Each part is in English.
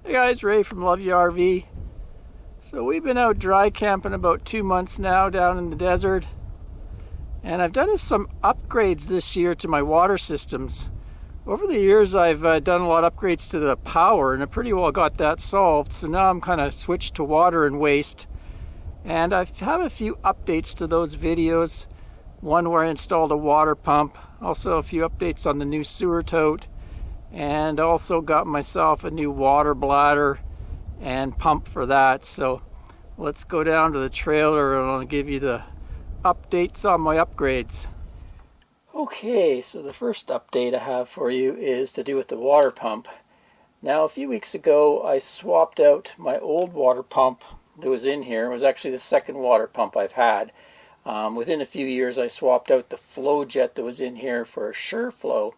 Hey guys, Ray from Love You RV. So we've been out dry camping about 2 months now down in the desert, and I've done some upgrades this year to my water systems. Over the years I've done a lot of upgrades to the power, and I pretty well got that solved. So now I'm kind of switched to water and waste, and I have a few updates to those videos. One where I installed a water pump, also a few updates on the new sewer tote, and also got myself a new water bladder and pump for that. So let's go down to the trailer and I'll give you the updates on my upgrades. Okay, so the first update I have for you is to do with the water pump. Now, a few weeks ago I swapped out my old water pump that was in here. It was actually the second water pump I've had. Within a few years I swapped out the flow jet that was in here for a Shurflo,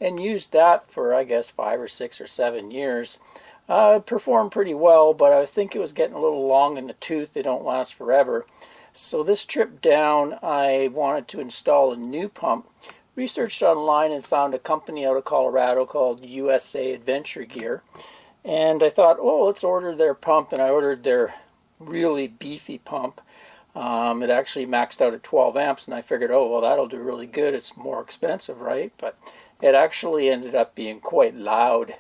and used that for, I guess, 5 or 6 or 7 years. It performed pretty well, but I think it was getting a little long in the tooth. They don't last forever. So this trip down, I wanted to install a new pump. Researched online and found a company out of Colorado called USA Adventure Gear. And I thought, oh, let's order their pump, and I ordered their really beefy pump. It actually maxed out at 12 amps, and I figured, oh, well, that'll do really good. It's more expensive, right? But it actually ended up being quite loud.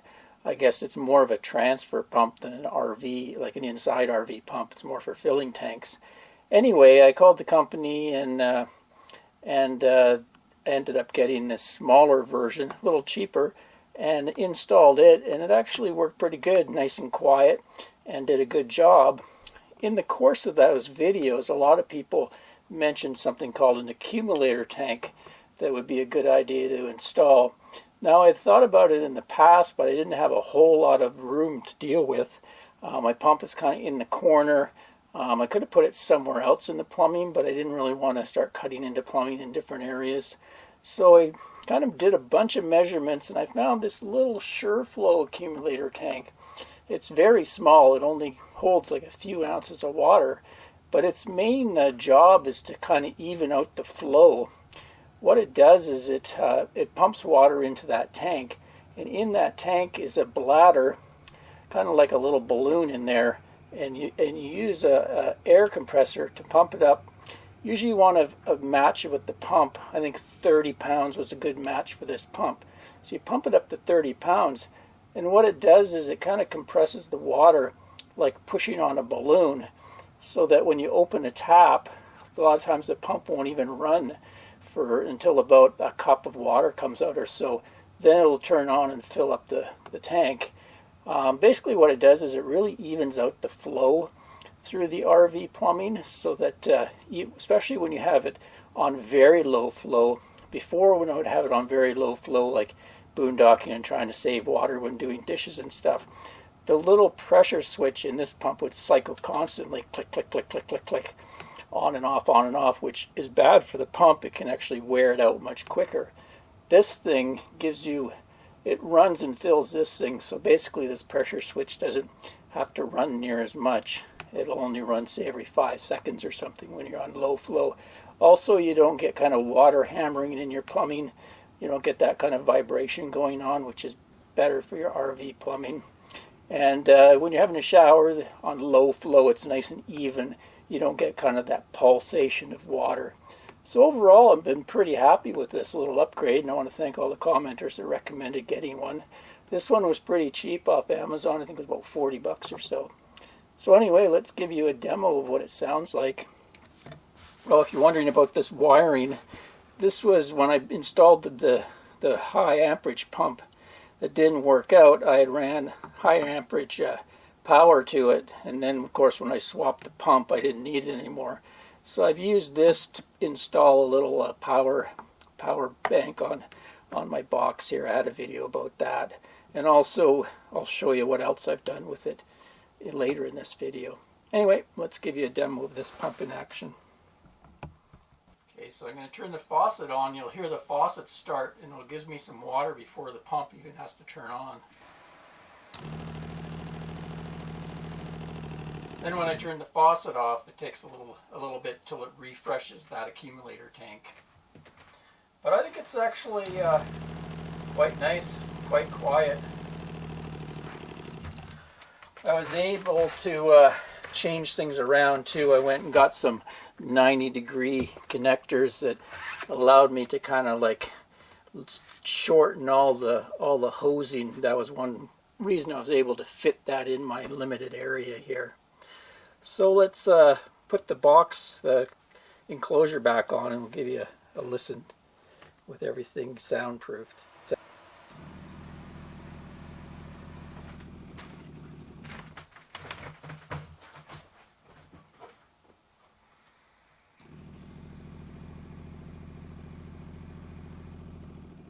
I guess it's more of a transfer pump than an RV, like an inside RV pump. It's more for filling tanks. Anyway, I called the company and ended up getting this smaller version, a little cheaper, and installed it, and it actually worked pretty good, nice and quiet, and did a good job. In the course of those videos, a lot of people mentioned something called an accumulator tank that would be a good idea to install. Now, I thought about it in the past, but I didn't have a whole lot of room to deal with. My pump is kind of in the corner. I could have put it somewhere else in the plumbing, but I didn't really want to start cutting into plumbing in different areas. So I kind of did a bunch of measurements, and I found this little Shurflo accumulator tank. It's very small. It only holds like a few ounces of water, but its main job is to kind of even out the flow. What it does is it pumps water into that tank, and in that tank is a bladder, kind of like a little balloon in there, and you use a air compressor to pump it up. Usually you want to match it with the pump. I think 30 pounds was a good match for this pump. So you pump it up to 30 pounds, and what it does is it kind of compresses the water like pushing on a balloon, so that when you open a tap, a lot of times the pump won't even run until about a cup of water comes out or so. Then it'll turn on and fill up the tank. Basically what it does is it really evens out the flow through the RV plumbing, so that especially when you have it on very low flow. Before, when I would have it on very low flow, like boondocking and trying to save water when doing dishes and stuff, the little pressure switch in this pump would cycle constantly, click, click, click, click, click, click, on and off, which is bad for the pump. It can actually wear it out much quicker. This thing it runs and fills this thing, so basically this pressure switch doesn't have to run near as much. It'll only run, say, every 5 seconds or something when you're on low flow. Also, you don't get kind of water hammering in your plumbing. You don't get that kind of vibration going on, which is better for your RV plumbing. And when you're having a shower on low flow, it's nice and even. You don't get kind of that pulsation of water. So overall, I've been pretty happy with this little upgrade, and I want to thank all the commenters that recommended getting one. This one was pretty cheap off Amazon. I think it was about 40 bucks or so. So anyway, let's give you a demo of what it sounds like. Well, if you're wondering about this wiring, this was when I installed the high amperage pump that didn't work out. I had ran high amperage power to it, and then of course when I swapped the pump I didn't need it anymore. So I've used this to install a little power bank on my box here. I had a video about that, and also I'll show you what else I've done with it later in this video. Anyway, let's give you a demo of this pump in action. Okay, so I'm going to turn the faucet on. You'll hear the faucet start, and it gives me some water before the pump even has to turn on. Then when I turn the faucet off, it takes a little bit till it refreshes that accumulator tank. But I think it's actually quite nice, quite quiet. I was able to change things around too. I went and got some 90-degree connectors that allowed me to kind of like shorten all the hosing. That was one reason I was able to fit that in my limited area here. So let's put the enclosure back on, and we'll give you a listen with everything soundproofed.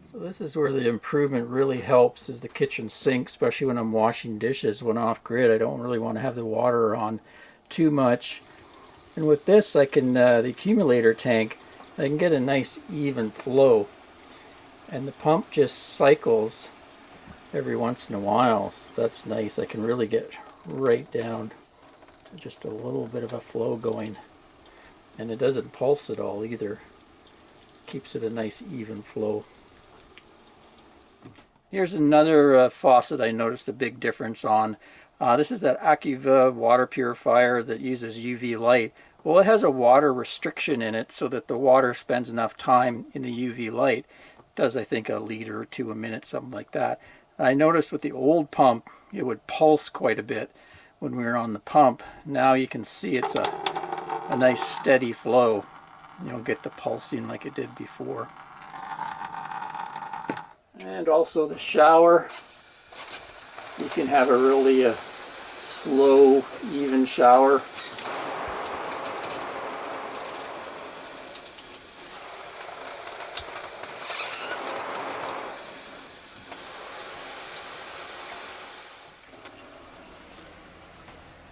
So this is where the improvement really helps, is the kitchen sink, especially when I'm washing dishes when off grid. I don't really want to have the water on too much. And with this, I can, the accumulator tank, I can get a nice even flow. And the pump just cycles every once in a while, so that's nice. I can really get right down to just a little bit of a flow going. And it doesn't pulse at all either. Keeps it a nice even flow. Here's another faucet I noticed a big difference on. This is that Accumulator water purifier that uses UV light. Well, it has a water restriction in it so that the water spends enough time in the UV light. It does, I think, a liter to a minute, something like that. I noticed with the old pump, it would pulse quite a bit when we were on the pump. Now you can see it's a nice steady flow. You don't get the pulsing like it did before. And also the shower, you can have a really slow, even shower.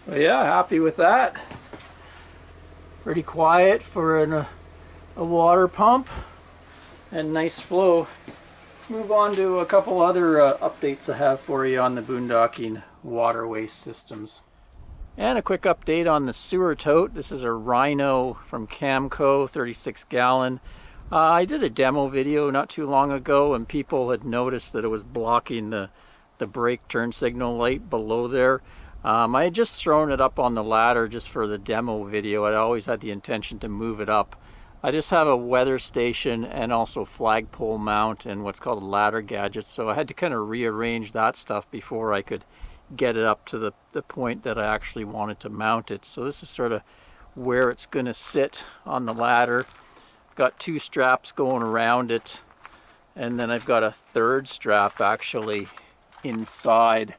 So yeah, happy with that. Pretty quiet for a water pump, and nice flow. Move on to a couple other updates I have for you on the boondocking water waste systems. And a quick update on the sewer tote. This is a Rhino from Camco, 36 gallon. I did a demo video not too long ago, and people had noticed that it was blocking the brake turn signal light below there. I had just thrown it up on the ladder just for the demo video. I always had the intention to move it up. I just have a weather station and also flagpole mount and what's called a ladder gadget, so I had to kind of rearrange that stuff before I could get it up to the point that I actually wanted to mount it. So this is sort of where it's going to sit on the ladder. I've got two straps going around it, and then I've got a third strap actually inside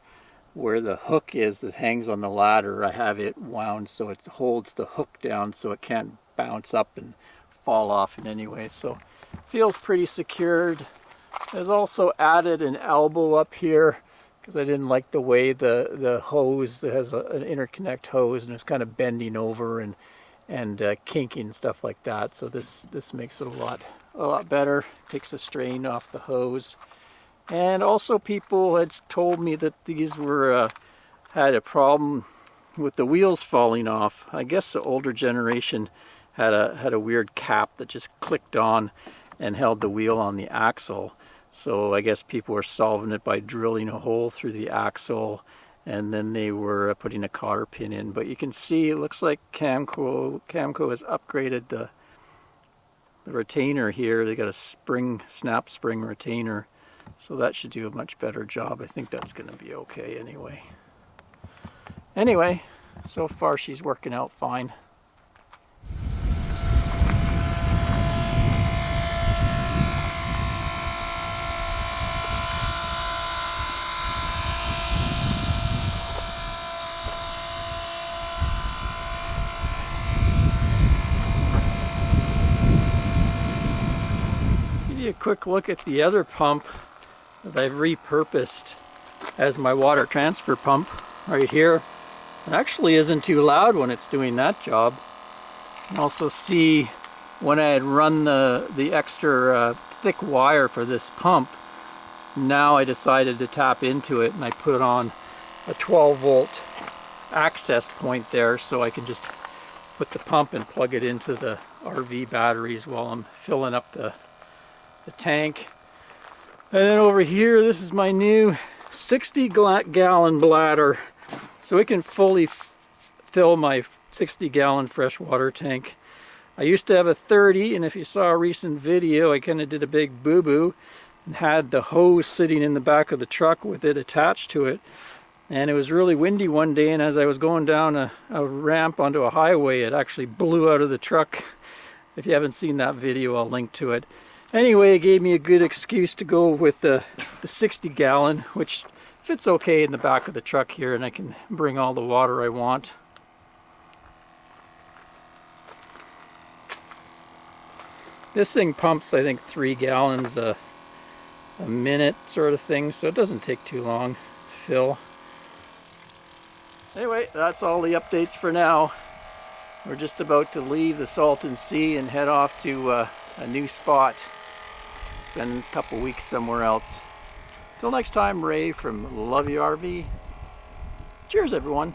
where the hook is that hangs on the ladder. I have it wound so it holds the hook down so it can't bounce up and fall off in any way. So feels pretty secured. There's also added an elbow up here because I didn't like the way the hose, it has an interconnect hose and it's kind of bending over and kinking and stuff like that. So this makes it a lot better. Takes the strain off the hose. And also people had told me that these were had a problem with the wheels falling off. I guess the older generation had a weird cap that just clicked on and held the wheel on the axle. So I guess people were solving it by drilling a hole through the axle, and then they were putting a cotter pin in. But you can see it looks like Camco has upgraded the retainer here. They got a snap spring retainer, so that should do a much better job. I think that's going to be okay anyway. Anyway, so far she's working out fine. A quick look at the other pump that I've repurposed as my water transfer pump right here. It actually isn't too loud when it's doing that job. You can also see when I had run the extra thick wire for this pump, now I decided to tap into it and I put on a 12-volt access point there so I can just put the pump and plug it into the RV batteries while I'm filling up the tank. And then over here, this is my new 60-gallon bladder. So it can fully fill my 60-gallon freshwater tank. I used to have a 30, and if you saw a recent video, I kind of did a big boo-boo and had the hose sitting in the back of the truck with it attached to it. And it was really windy one day, and as I was going down a ramp onto a highway, it actually blew out of the truck. If you haven't seen that video, I'll link to it. Anyway, it gave me a good excuse to go with the 60-gallon, which fits okay in the back of the truck here, and I can bring all the water I want. This thing pumps, I think, 3 gallons a minute sort of thing, so it doesn't take too long to fill. Anyway, that's all the updates for now. We're just about to leave the Salton Sea and head off to a new spot. Spend a couple weeks somewhere else. Till next time, Ray from Love You RV. Cheers, everyone.